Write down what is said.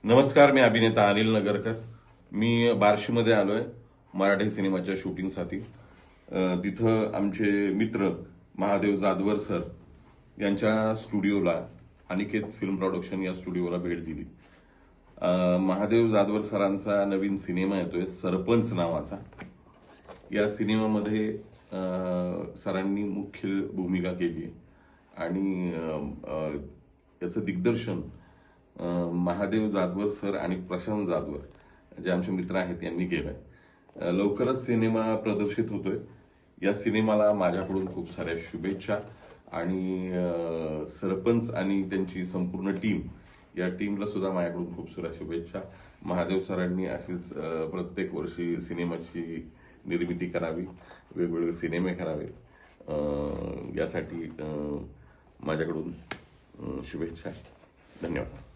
नमस्कार, मी अभिनेता अनिल नगरकर. मी बार्शीमध्ये आलोय मराठी सिनेमाच्या शूटिंगसाठी. तिथं आमचे मित्र महादेव जाधवर सर यांच्या स्टुडिओला, अनिकेत फिल्म प्रोडक्शन या स्टुडिओला भेट दिली. महादेव जाधवर सरांचा नवीन सिनेमा येतोय सरपंच नावाचा. या सिनेमामध्ये सरांनी मुख्य भूमिका केली आणि याचं दिग्दर्शन महादेव जाधवर सर आणि प्रशांत जाधवर जे आमचे मित्र आहेत यांनी केलंय. लवकरच सिनेमा प्रदर्शित होतोय. या सिनेमाला माझ्याकडून खूप साऱ्या शुभेच्छा आणि सरपंच आणि त्यांची संपूर्ण टीम, या टीमला सुद्धा माझ्याकडून खूप साऱ्या शुभेच्छा. महादेव सरांनी अशीच प्रत्येक वर्षी सिनेमाची निर्मिती करावी, वेगवेगळे सिनेमे करावेत, यासाठी माझ्याकडून शुभेच्छा. धन्यवाद.